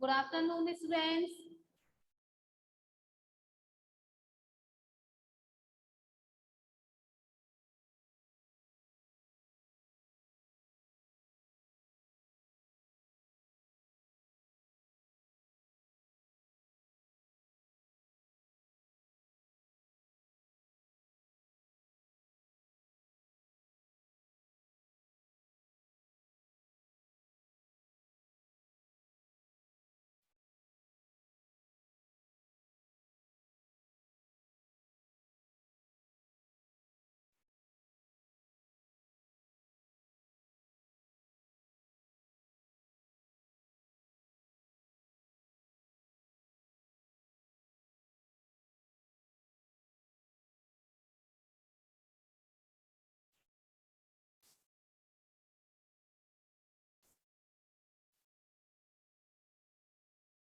Good afternoon, students.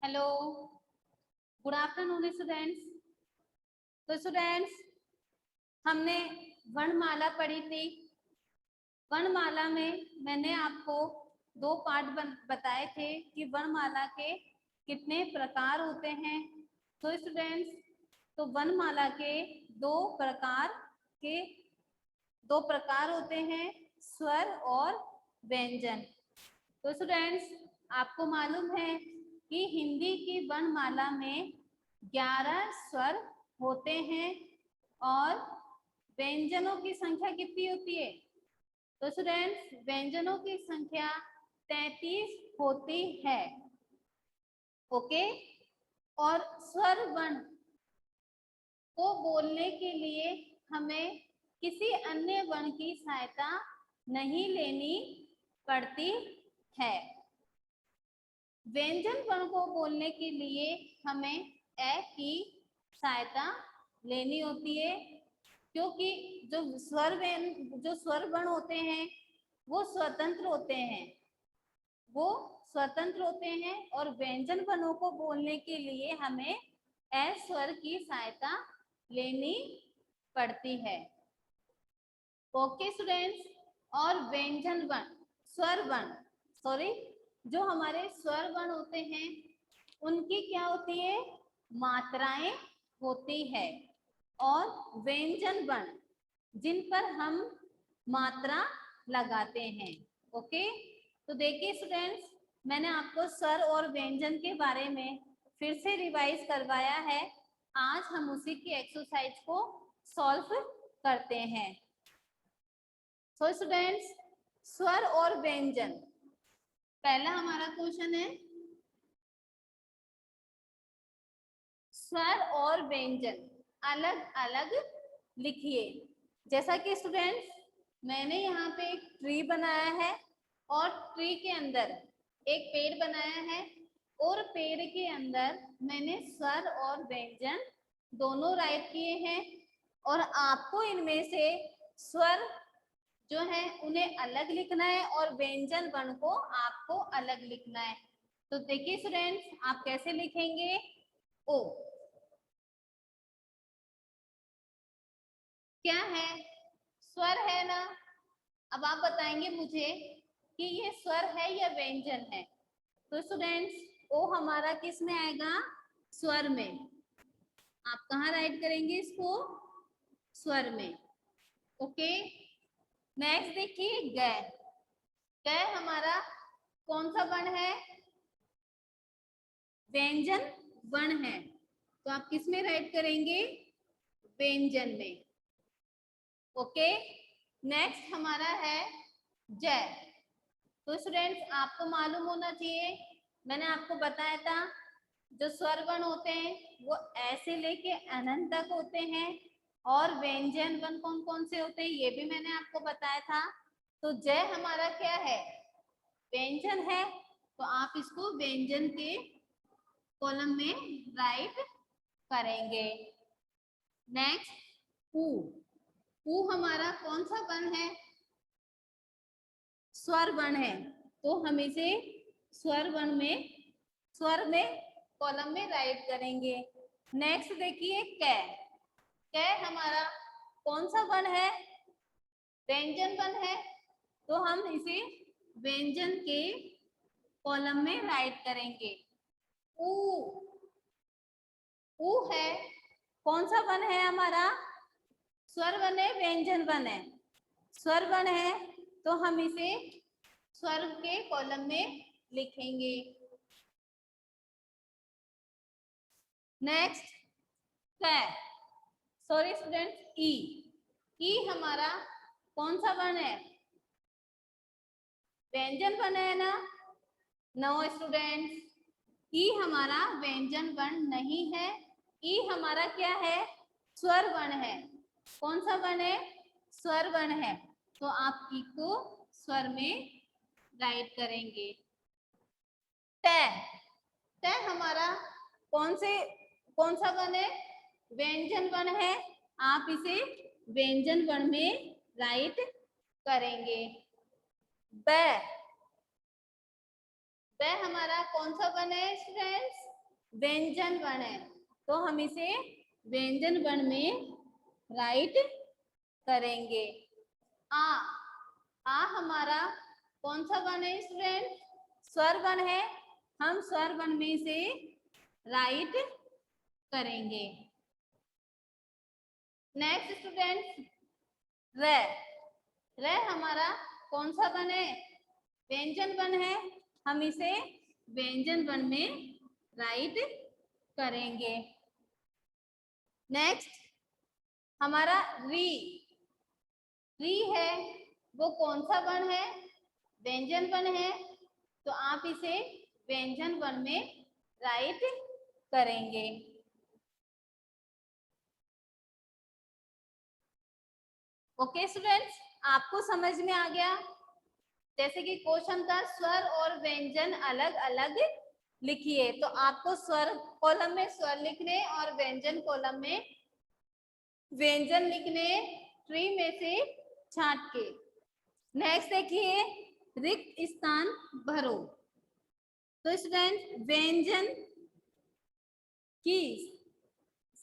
Hello, good afternoon students. तो students, हमने वर्णमाला पढ़ी थी। वर्णमाला में मैंने आपको दो पार्ट बताए थे कि वर्णमाला के कितने प्रकार होते हैं। तो स्टूडेंट्स, तो वर्णमाला के दो प्रकार होते हैं, स्वर और व्यंजन। तो स्टूडेंट्स, आपको मालूम है कि हिंदी की वर्णमाला में 11 स्वर होते हैं और व्यंजनों की संख्या कितनी होती है? तो स्टूडेंट्स, व्यंजनों की संख्या 33 होती है। ओके, और स्वर वर्ण को बोलने के लिए हमें किसी अन्य वर्ण की सहायता नहीं लेनी पड़ती है। व्यंजन वर्ण को बोलने के लिए हमें ए की सहायता लेनी होती है, क्योंकि जो स्वर वर्ण होते हैं वो स्वतंत्र होते हैं और व्यंजन वर्णों को बोलने के लिए हमें ए स्वर की सहायता लेनी पड़ती है। ओके स्टूडेंट्स, और व्यंजन वर्ण जो हमारे स्वर वर्ण होते हैं उनकी क्या होती है? मात्राएं होती है। और व्यंजन वर्ण जिन पर हम मात्रा लगाते हैं। ओके, तो देखिए स्टूडेंट्स, मैंने आपको स्वर और व्यंजन के बारे में फिर से रिवाइज करवाया है। आज हम उसी की एक्सरसाइज को सॉल्व करते हैं। तो स्टूडेंट्स, स्वर और व्यंजन, पहला हमारा क्वेश्चन है स्वर और व्यंजन अलग अलग लिखिए। जैसा कि स्टूडेंट्स, मैंने यहाँ पे एक ट्री बनाया है और ट्री के अंदर एक पेड़ बनाया है और पेड़ के अंदर मैंने स्वर और व्यंजन दोनों राइट किए हैं। और आपको इनमें से स्वर जो है उन्हें अलग लिखना है और व्यंजन वर्ण को आपको अलग लिखना है। तो देखिए स्टूडेंट्स, आप कैसे लिखेंगे? ओ क्या है? स्वर है ना। अब आप बताएंगे मुझे कि ये स्वर है या व्यंजन है। तो स्टूडेंट्स, ओ हमारा किस में आएगा? स्वर में। आप कहाँ राइट करेंगे इसको? स्वर में। ओके, नेक्स्ट देखिए ग। ग हमारा कौन सा वर्ण है? व्यंजन वर्ण है। तो आप किस में राइट करेंगे? व्यंजन में। ओके, नेक्स्ट हमारा है ज। तो स्टूडेंट्स, आपको मालूम होना चाहिए, मैंने आपको बताया था जो स्वर वर्ण होते हैं वो ऐसे लेके अनंत तक होते हैं और व्यंजन वर्ण कौन कौन से होते हैं ये भी मैंने आपको बताया था। तो जय हमारा क्या है? व्यंजन है, तो आप इसको व्यंजन के कॉलम में राइट करेंगे। नेक्स्ट उ हमारा कौन सा वर्ण है? स्वर वर्ण है, तो हम इसे स्वर में कॉलम में राइट करेंगे। नेक्स्ट देखिए कै हमारा कौन सा वर्ण है? व्यंजन वर्ण है, तो हम इसे व्यंजन के कॉलम में राइट करेंगे। ऊ, ऊ है, कौन सा वन है हमारा? स्वर वन है, व्यंजन वन है? स्वर वन है, तो हम इसे स्वर के कॉलम में लिखेंगे। नेक्स्ट सॉरी स्टूडेंट्स, ई। ई हमारा कौन सा वर्ण है? व्यंजन वर्ण है ना? नो स्टूडेंट्स, ई हमारा व्यंजन वर्ण नहीं है। ई हमारा क्या है? स्वर वर्ण है। कौन सा वर्ण है? स्वर वर्ण है। तो आप ई को स्वर में राइट करेंगे। ट हमारा कौन सा वर्ण है? व्यंजन वर्ण है। आप इसे व्यंजन वर्ण में राइट करेंगे। ब हमारा कौन सा वर्ण है स्टूडेंट्स? व्यंजन वर्ण है, तो हम इसे व्यंजन वर्ण में राइट करेंगे। आ हमारा कौन सा वर्ण है स्टूडेंट? स्वर वर्ण है, हम स्वर वर्ण में से राइट करेंगे। नेक्स्ट स्टूडेंट, र हमारा कौन सा वर्ण है? व्यंजन वर्ण है, हम इसे व्यंजन वर्ण में राइट करेंगे। नेक्स्ट हमारा री है, वो कौन सा वर्ण है? व्यंजन वर्ण है, तो आप इसे व्यंजन वर्ण में राइट करेंगे। ओके स्टूडेंट्स, आपको समझ में आ गया? जैसे कि क्वेश्चन था स्वर और व्यंजन अलग अलग लिखिए, तो आपको स्वर कॉलम में स्वर लिखने और व्यंजन कॉलम में व्यंजन लिखने ट्री में से छांट के। नेक्स्ट देखिए, रिक्त स्थान भरो। तो स्टूडेंट व्यंजन की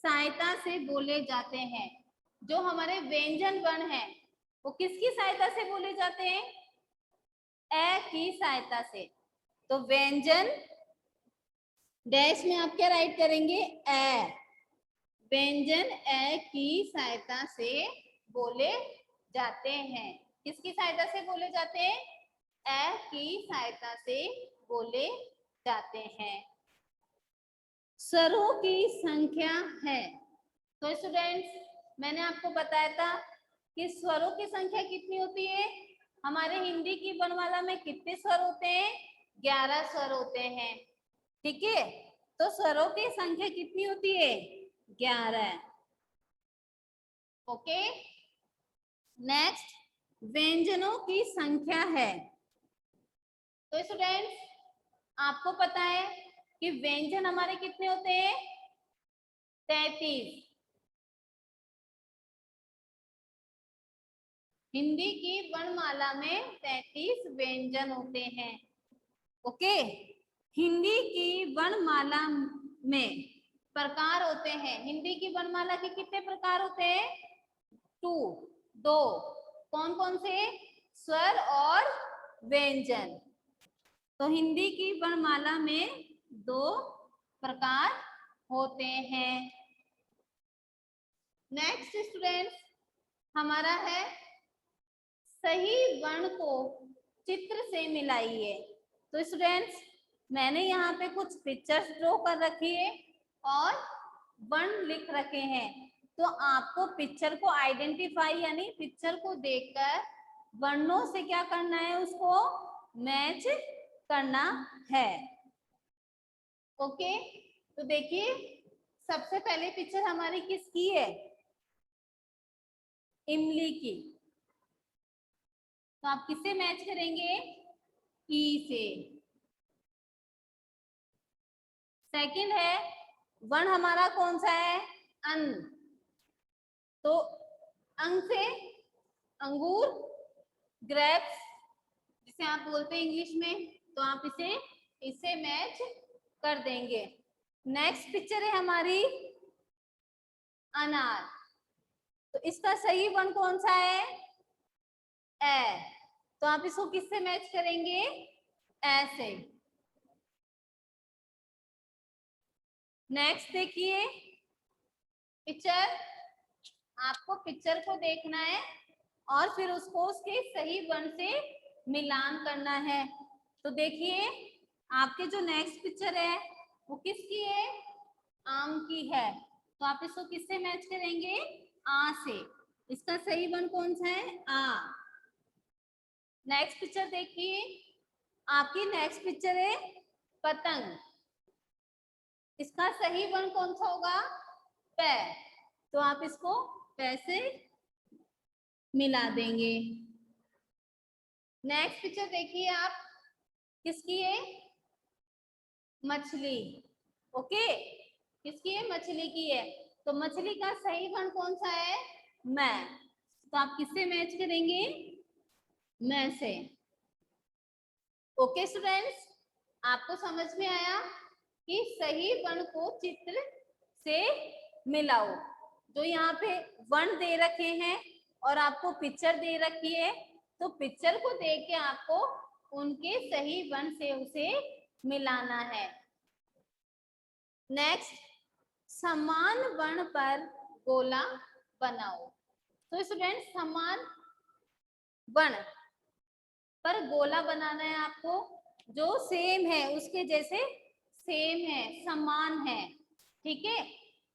सहायता से बोले जाते हैं। जो हमारे व्यंजन वर्ण है वो किसकी सहायता से बोले जाते हैं? ए की सहायता से। तो व्यंजन डैश में आप क्या राइट करेंगे? ए। व्यंजन ए की सहायता से बोले जाते हैं। किसकी सहायता से बोले जाते हैं? ए की सहायता से बोले जाते हैं। स्वरों की संख्या है। तो स्टूडेंट्स, मैंने आपको बताया था कि स्वरों की संख्या कितनी होती है। हमारे हिंदी की वर्णमाला में कितने स्वर होते हैं? 11 स्वर होते हैं। ठीक है, तो स्वरों की संख्या कितनी होती है? 11। ओके, नेक्स्ट व्यंजनों की संख्या है। तो स्टूडेंट्स, आपको पता है कि व्यंजन हमारे कितने होते हैं? 33। हिंदी की वर्णमाला में 33 व्यंजन होते हैं। ओके, हिंदी की वर्णमाला में प्रकार होते हैं। हिंदी की वर्णमाला के कितने प्रकार होते हैं? 2। कौन कौन से? स्वर और व्यंजन। तो हिंदी की वर्णमाला में 2 प्रकार होते हैं। नेक्स्ट स्टूडेंट्स हमारा है सही वर्ण को चित्र से मिलाइए। तो स्टूडेंट्स, मैंने यहाँ पे कुछ पिक्चर्स ड्रॉ कर रखी है और वर्ण लिख रखे हैं। तो आपको पिक्चर को आइडेंटिफाई यानी पिक्चर को देखकर वर्णों से क्या करना है? उसको मैच करना है। ओके, तो देखिए सबसे पहले पिक्चर हमारी किसकी है? इमली की। तो आप किससे मैच करेंगे? ई से। सेकंड है, वर्ण हमारा कौन सा है? अन। तो अंग से अंगूर, ग्रेप्स जिसे आप बोलते हैं इंग्लिश में, तो आप इससे मैच कर देंगे। नेक्स्ट पिक्चर है हमारी अनार। तो इसका सही वर्ण कौन सा है? ए। तो आप इसको किससे मैच करेंगे? ए से। नेक्स्ट देखिए पिक्चर, आपको पिक्चर को देखना है और फिर उसको उसके सही वर्ण से मिलान करना है। तो देखिए आपके जो नेक्स्ट पिक्चर है वो किसकी है, आम की है। तो आप इसको किससे मैच करेंगे, आ से। इसका सही वर्ण कौन सा है, आ। नेक्स्ट पिक्चर देखिए, आपकी नेक्स्ट पिक्चर है पतंग। इसका सही वर्ण कौन सा होगा, पै। तो आप इसको पै से मिला देंगे। नेक्स्ट पिक्चर देखिए आप, किसकी है, मछली। ओके, किसकी है, मछली की है। तो मछली का सही वर्ण कौन सा है, मैं। तो आप किससे मैच करेंगे, मैं से। ओके स्टूडेंट्स, आपको समझ में आया कि सही वर्ण को चित्र से मिलाओ। जो यहाँ पे वर्ण दे रखे हैं और आपको पिक्चर दे रखी है, तो पिक्चर को देख के आपको उनके सही वर्ण से उसे मिलाना है। नेक्स्ट, समान वर्ण पर गोला बनाओ। तो स्टूडेंट समान वर्ण पर गोला बनाना है आपको, जो सेम है उसके जैसे सेम है, समान है। ठीक है,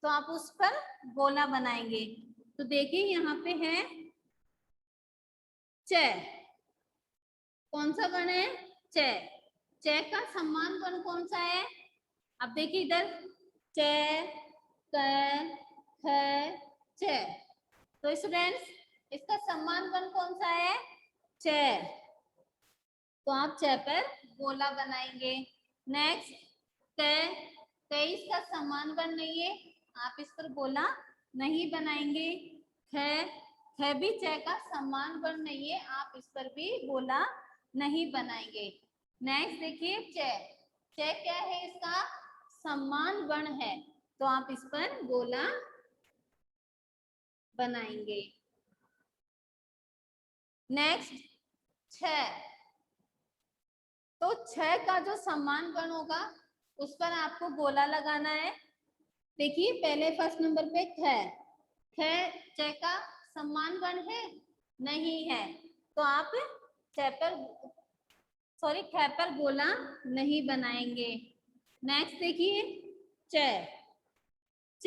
तो आप उस पर गोला बनाएंगे। तो देखिए यहाँ पे है च, कौन सा वर्ण है, च। च का समान वर्ण कौन सा है, अब देखिए इधर च, क, ख, च। तो स्टूडेंट्स इसका समान वर्ण कौन सा है, च। तो आप च पर गोला बनाएंगे। नेक्स्ट क, क इसका समान वर्ण नहीं है, आप इस पर गोला नहीं बनाएंगे। ख, ख भी च का समान वर्ण नहीं है, आप इस पर भी गोला नहीं बनाएंगे। नेक्स्ट देखिए च, च क्या है, इसका समान वर्ण है, तो आप इस पर गोला बनाएंगे। नेक्स्ट छ, तो छ का जो समान वर्ण होगा उस पर आपको गोला लगाना है। देखिए पहले फर्स्ट नंबर पे ख, ख च का समान वर्ण है, नहीं है, तो आप च पर सॉरी ख पर गोला नहीं बनाएंगे। नेक्स्ट देखिए च, च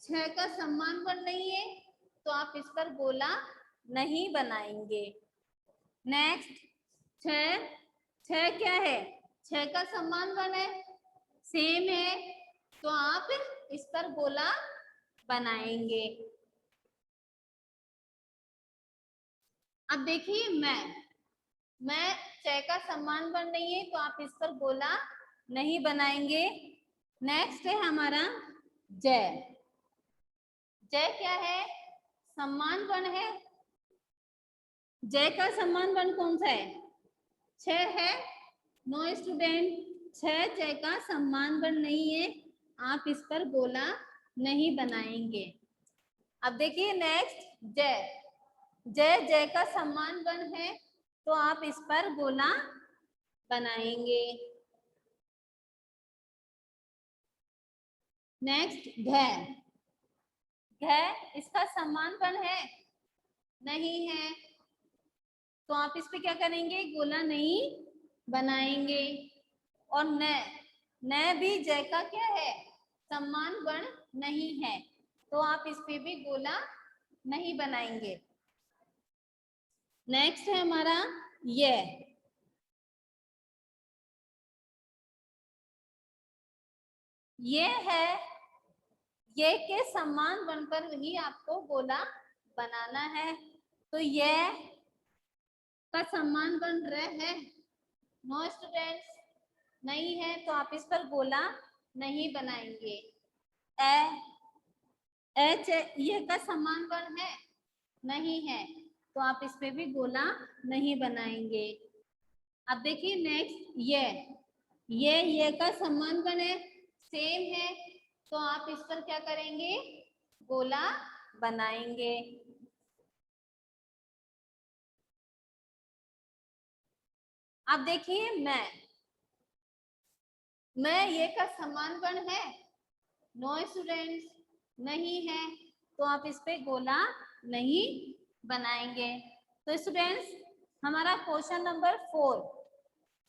छ का समान वर्ण नहीं है, तो आप इस पर गोला नहीं बनाएंगे। नेक्स्ट छ, छ क्या है, छ का समान वर्ण है, सेम है, तो आप इस पर गोला बनाएंगे। अब देखिए मैं च का समान वर्ण नहीं है, तो आप इस पर गोला नहीं बनाएंगे। नेक्स्ट है हमारा जय। जय क्या है, समान वर्ण है। जय का समान वर्ण कौन सा है, छ है। नो स्टूडेंट, छ जय का समान वर्ण नहीं है, आप इस पर गोला नहीं बनाएंगे। अब देखिए नेक्स्ट जय, जय जय का समान वर्ण है, तो आप इस पर गोला बनाएंगे। नेक्स्ट घ, घ इसका समान वर्ण है, नहीं है, तो आप इस पे क्या करेंगे, गोला नहीं बनाएंगे। और न भी जय का क्या है, समान वर्ण नहीं है, तो आप इस पे भी गोला नहीं बनाएंगे। नेक्स्ट है हमारा ये है, ये के समान वर्ण पर ही आपको गोला बनाना है। तो ये का समान वर्ण र है, नो स्टूडेंट्स, नहीं है, तो आप इस पर गोला नहीं बनाएंगे। एच ये का समान वर्ण है, नहीं है, तो आप इस पे भी गोला नहीं बनाएंगे। अब देखिए नेक्स्ट ये का समान वर्ण है, सेम है, तो आप इस पर क्या करेंगे, गोला बनाएंगे। अब देखिए मैं ये का समान वर्ण है, नो स्टूडेंट्स, नहीं है, तो आप इस पे गोला नहीं बनाएंगे। तो स्टूडेंट्स, हमारा क्वेश्चन नंबर 4,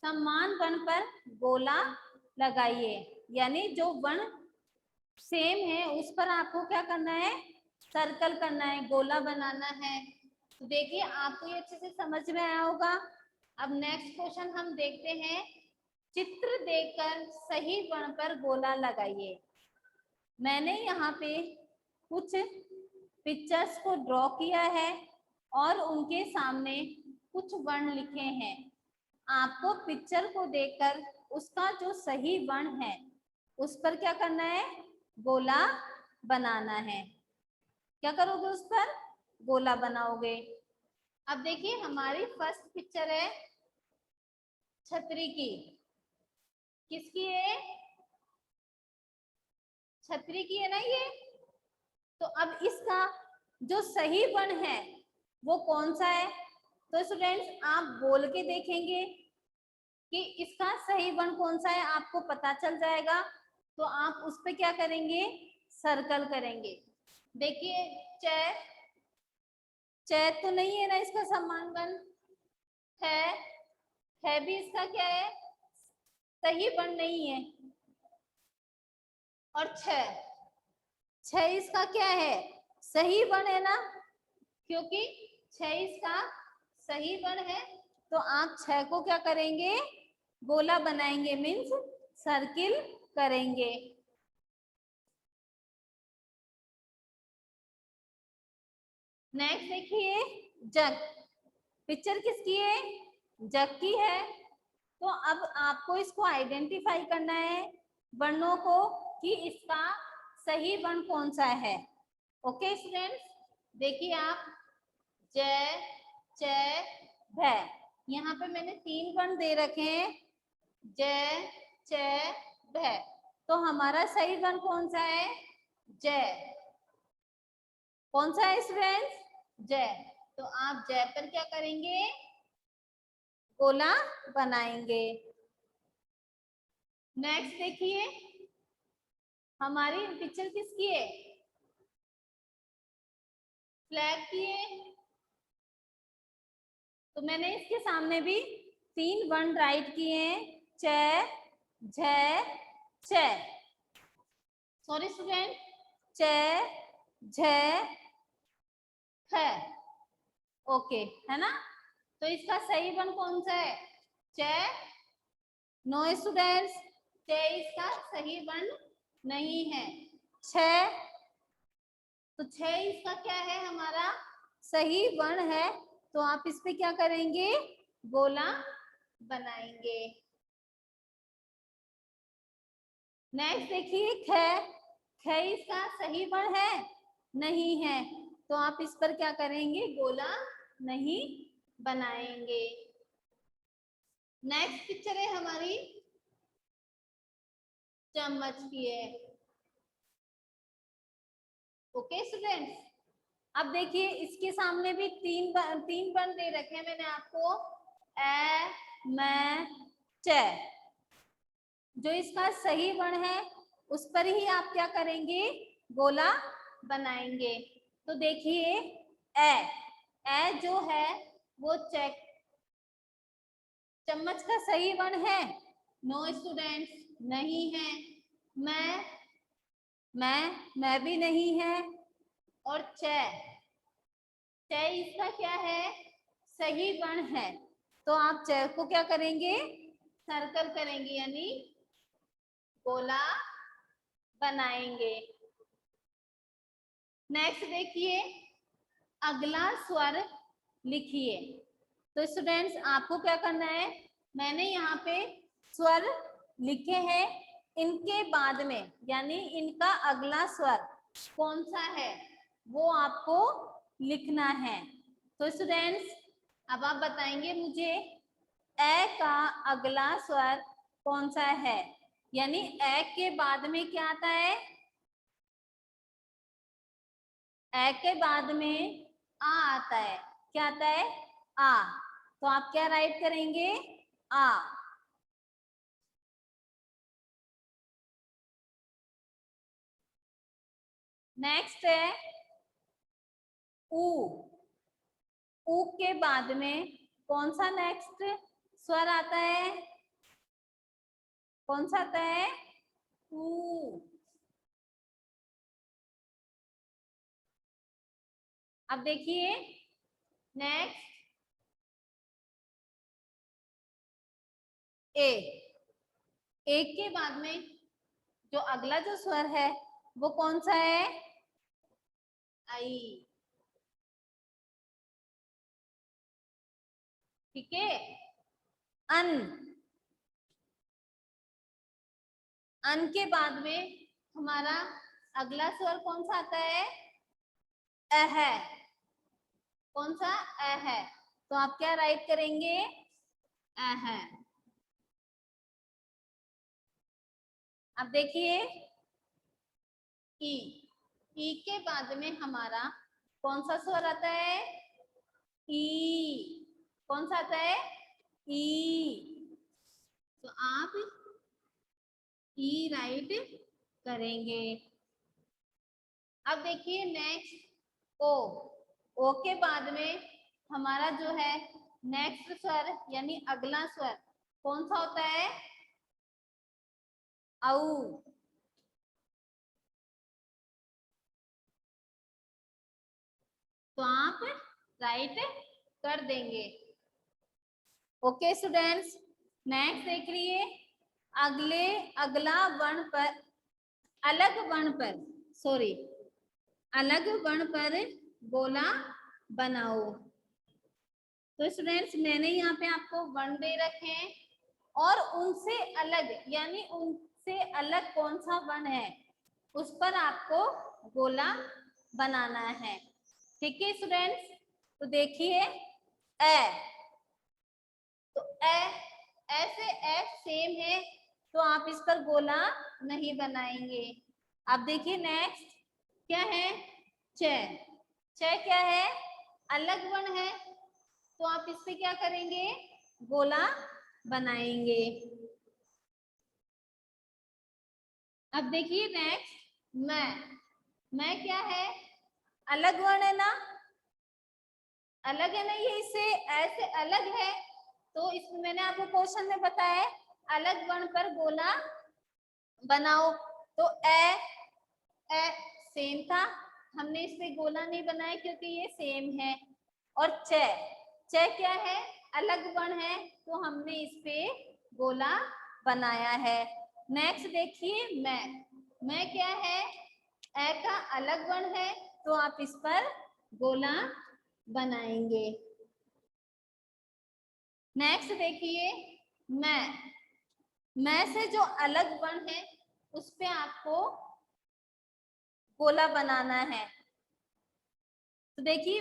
समान वर्ण पर गोला लगाइए, यानी जो वर्ण सेम है उस पर आपको क्या करना है, सर्कल करना है, गोला बनाना है। तो देखिए आपको ये अच्छे से समझ में आया होगा। अब नेक्स्ट क्वेश्चन हम देखते हैं, चित्र देखकर सही वर्ण पर गोला लगाइए। मैंने यहाँ पे कुछ पिक्चर्स को ड्रॉ किया है और उनके सामने कुछ वर्ण लिखे हैं। आपको पिक्चर को देखकर उसका जो सही वर्ण है उस पर क्या करना है, गोला बनाना है। क्या करोगे, उस पर गोला बनाओगे। अब देखिए हमारी फर्स्ट पिक्चर है छतरी की। किसकी है, छतरी की है ना ये। तो अब इसका जो सही वर्ण है वो कौन सा है। तो स्टूडेंट्स आप बोल के देखेंगे कि इसका सही वर्ण कौन सा है, आपको पता चल जाएगा। तो आप उस पे क्या करेंगे, सर्कल करेंगे। देखिए चैत, चैत तो नहीं है ना इसका समान वर्ण, है भी इसका क्या है, सही वर्ण नहीं है। और छ इसका क्या है, सही वर्ण है ना, क्योंकि छ इसका सही वर्ण है। तो आप 6 को क्या करेंगे, गोला बनाएंगे, मीन्स सर्किल करेंगे। नेक्स्ट देखिए जग, पिक्चर किसकी है, जग की है। तो अब आपको इसको आइडेंटिफाई करना है वर्णों को कि इसका सही वर्ण कौन सा है। ओके स्टूडेंट्स, देखिए आप जय, चय, भय, यहाँ पे मैंने 3 वर्ण दे रखे हैं, जय, चय, भय। तो हमारा सही वर्ण कौन सा है, जय। कौन सा है स्टूडेंट्स, जय। तो आप जय पर क्या करेंगे, गोला बनाएंगे। नेक्स्ट देखिए हमारी पिक्चर किसकी है, फ्लैग की है। तो मैंने इसके सामने भी 3 वर्ण राइट किए हैं, च, झ, च। सॉरी स्टूडेंट, च, झ, ख। ओके है ना। तो इसका सही वर्ण कौन सा है, च। नो स्टूडेंट्स, च इसका सही वर्ण नहीं है। छ, तो छ इसका क्या है, हमारा सही वर्ण है। तो आप इस पे क्या करेंगे, गोला बनाएंगे। नेक्स्ट देखिए ख, ख इसका सही वर्ण है, नहीं है। तो आप इस पर क्या करेंगे, गोला नहीं बनाएंगे। नेक्स्ट पिक्चर है हमारी चम्मच की है। ओके स्टूडेंट्स, अब देखिए इसके सामने भी 3 वर्ण दे रखे हैं मैंने आपको, ए, मैं, च। जो इसका सही वर्ण है उस पर ही आप क्या करेंगे, गोला बनाएंगे। तो देखिए ए जो है वो चेक, चम्मच का सही वर्ण है, नो स्टूडेंट्स, नहीं है। मैं भी नहीं है। और च इसका क्या है, सही वर्ण है। तो आप च को क्या करेंगे, सर्कल करेंगे, यानी गोला बनाएंगे। नेक्स्ट देखिए अगला स्वर लिखिए। तो स्टूडेंट्स आपको क्या करना है, मैंने यहाँ पे स्वर लिखे हैं, इनके बाद में यानी इनका अगला स्वर कौन सा है वो आपको लिखना है। तो स्टूडेंट्स अब आप बताएंगे मुझे ए का अगला स्वर कौन सा है, यानी ए के बाद में क्या आता है, ए के बाद में आ आता है। क्या आता है, आ। तो आप क्या राइट करेंगे, आ। नेक्स्ट है ऊ। ऊ के बाद में कौन सा नेक्स्ट स्वर आता है? कौन सा आता है? ऊ। अब देखिए नेक्स्ट ए। ए के बाद में जो अगला जो स्वर है वो कौन सा है? आई। ठीक है। अन। अन के बाद में हमारा अगला स्वर कौन सा आता है? अ है। कौन सा? अ है। तो आप क्या राइट करेंगे? अ है। अब देखिए ई। ई के बाद में हमारा कौन सा स्वर आता है? ई। कौन सा आता है? ई। तो आप ई राइट करेंगे। अब देखिए नेक्स्ट ओ। ओ के बाद में हमारा जो है नेक्स्ट स्वर यानी अगला स्वर कौन सा होता है? औ। तो आप राइट कर देंगे। ओके स्टूडेंट्स, नेक्स्ट देख लीजिए। अगले अगला वर्ण पर अलग वर्ण पर अलग वर्ण पर गोला बनाओ। तो स्टूडेंट्स मैंने यहाँ पे आपको वर्ण दे रखे हैं और उनसे अलग यानी उनसे अलग कौन सा वर्ण है उस पर आपको गोला बनाना है। ठीक है स्टूडेंट्स, तो देखिए ए। तो ऐसे सेम है तो आप इस पर गोला नहीं बनाएंगे। अब देखिए नेक्स्ट क्या है? च। च क्या है? अलग वर्ण है तो आप इस पे क्या करेंगे? गोला बनाएंगे। अब देखिए नेक्स्ट मैं क्या है? अलग वर्ण है ना? अलग है ना? ये इससे ऐसे अलग है तो इसमें मैंने आपको क्वेश्चन में बताया अलग वर्ण पर गोला बनाओ। तो ए सेम था, हमने इस पे गोला नहीं बनाया क्योंकि ये सेम है। और च क्या है? अलग वर्ण है तो हमने इस पे गोला बनाया है। नेक्स्ट देखिए मैं क्या है? ए का अलग वर्ण है तो आप इस पर गोला बनाएंगे। नेक्स्ट देखिए मैं से जो अलग वर्ण है उस पे आपको गोला बनाना है। तो देखिए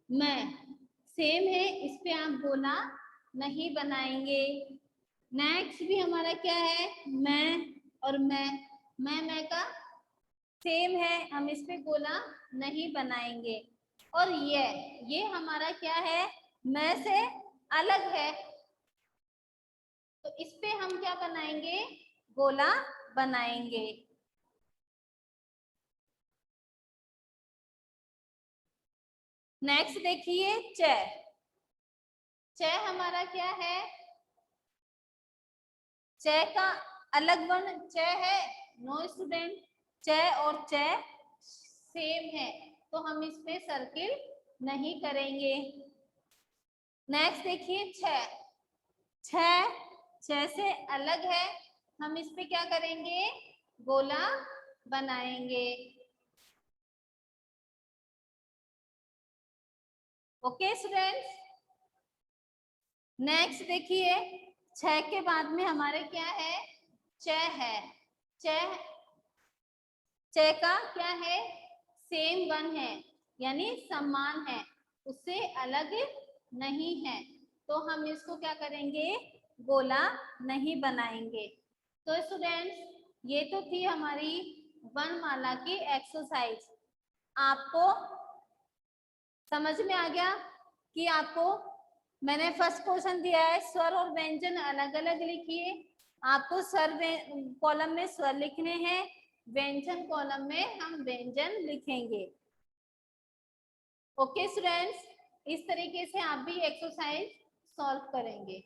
मैं सेम है, इस पे आप गोला नहीं बनाएंगे। नेक्स्ट भी हमारा क्या है? मैं और मैं का सेम है, हम इस पे गोला नहीं बनाएंगे। और ये हमारा क्या है? मैं से अलग है तो इस पे हम क्या बनाएंगे? गोला बनाएंगे। नेक्स्ट देखिए च हमारा क्या है? च का अलग वर्ण च है? नो स्टूडेंट, च और च सेम है तो हम इसमें सर्किल नहीं करेंगे। नेक्स्ट देखिए छ से अलग है, हम इस पे क्या करेंगे? गोला बनाएंगे। ओके स्टूडेंट्स, नेक्स्ट देखिए छ के बाद में हमारे क्या है? च है। च का क्या है? सेम वन है यानी समान है, उससे अलग नहीं है तो हम इसको क्या करेंगे? गोला नहीं बनाएंगे। तो स्टूडेंट्स ये तो थी हमारी वर्णमाला की एक्सरसाइज। आपको समझ में आ गया कि आपको मैंने फर्स्ट क्वेश्चन दिया है स्वर और व्यंजन अलग अलग लिखिए। आपको स्वर कॉलम में स्वर लिखने हैं, व्यंजन कॉलम में हम व्यंजन लिखेंगे। ओके स्टूडेंट्स, इस तरीके से आप भी एक्सरसाइज सॉल्व करेंगे।